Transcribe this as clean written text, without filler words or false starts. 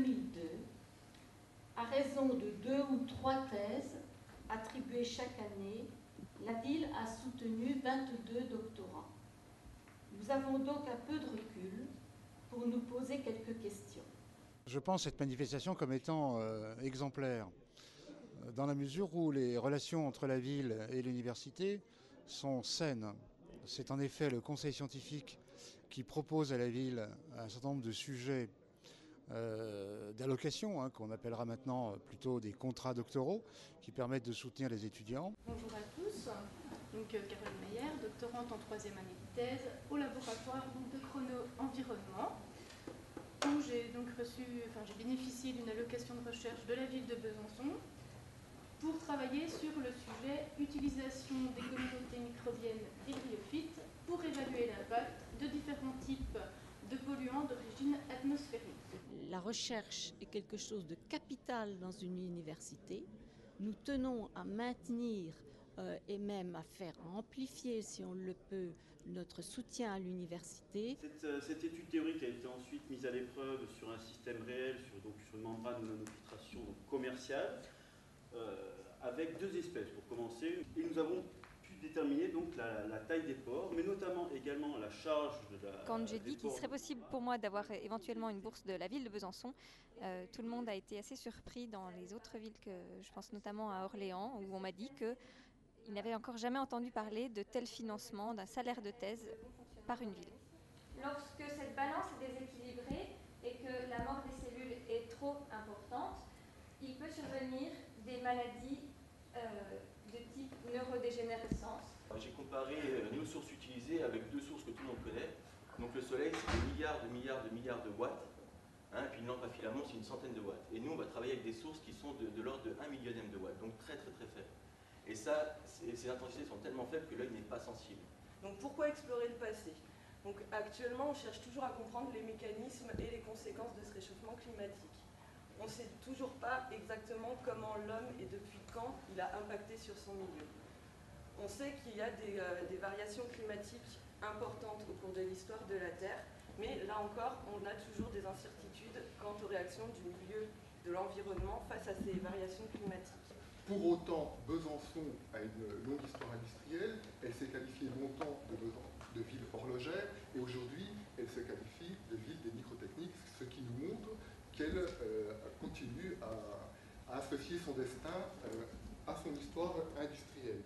2002, à raison de 2 ou 3 thèses attribuées chaque année, la ville a soutenu 22 doctorants. Nous avons donc un peu de recul pour nous poser quelques questions. Je pense cette manifestation comme étant exemplaire, dans la mesure où les relations entre la ville et l'université sont saines. C'est en effet le conseil scientifique qui propose à la ville un certain nombre de sujets d'allocation, qu'on appellera maintenant plutôt des contrats doctoraux, qui permettent de soutenir les étudiants. Bonjour à tous, donc Caroline Meyer, doctorante en 3e année de thèse au laboratoire de chrono-environnement, où j'ai donc bénéficié d'une allocation de recherche de la ville de Besançon pour travailler sur le sujet utilisation des communautés microbiennes vibriophytes pour évaluer l'impact de différents types de polluants d'origine atmosphérique. La recherche est quelque chose de capital dans une université. Nous tenons à maintenir et même à faire amplifier, si on le peut, notre soutien à l'université. Cette étude théorique a été ensuite mise à l'épreuve sur un système réel, sur une membrane de nanofiltration commerciale, avec 2 espèces pour commencer. Et nous avons pu déterminer donc la taille des pores, mais notamment également la charge de la... Quand j'ai dit qu'il serait possible pour moi d'avoir éventuellement une bourse de la ville de Besançon, tout le monde a été assez surpris dans les autres villes, je pense notamment à Orléans, où on m'a dit qu'il n'avait encore jamais entendu parler de tel financement, d'un salaire de thèse par une ville. Lorsque cette balance est déséquilibrée et que la mort des cellules est trop importante, il peut survenir des maladies de type neurodégénérescence. J'ai comparé nos sources utilisées avec 2 sources que tout le monde connaît. Donc le soleil, c'est des milliards de watts. Et puis une lampe à filament, c'est une centaine de watts. Et nous, on va travailler avec des sources qui sont de l'ordre de 1 millionième de watts, donc très faibles. Et ça, ces intensités sont tellement faibles que l'œil n'est pas sensible. Donc pourquoi explorer le passé? Donc actuellement, on cherche toujours à comprendre les mécanismes et les conséquences de ce réchauffement climatique. On ne sait toujours pas exactement comment l'homme et depuis quand il a impacté sur son milieu. On sait qu'il y a des variations climatiques importantes au cours de l'histoire de la Terre, mais là encore, on a toujours des incertitudes quant aux réactions du milieu de l'environnement face à ces variations climatiques. Pour autant, Besançon a une longue histoire industrielle, elle s'est qualifiée longtemps de ville horlogère, et aujourd'hui, elle se qualifie de ville des microtechniques, ce qui nous montre qu'elle continue à associer son destin à son histoire industrielle.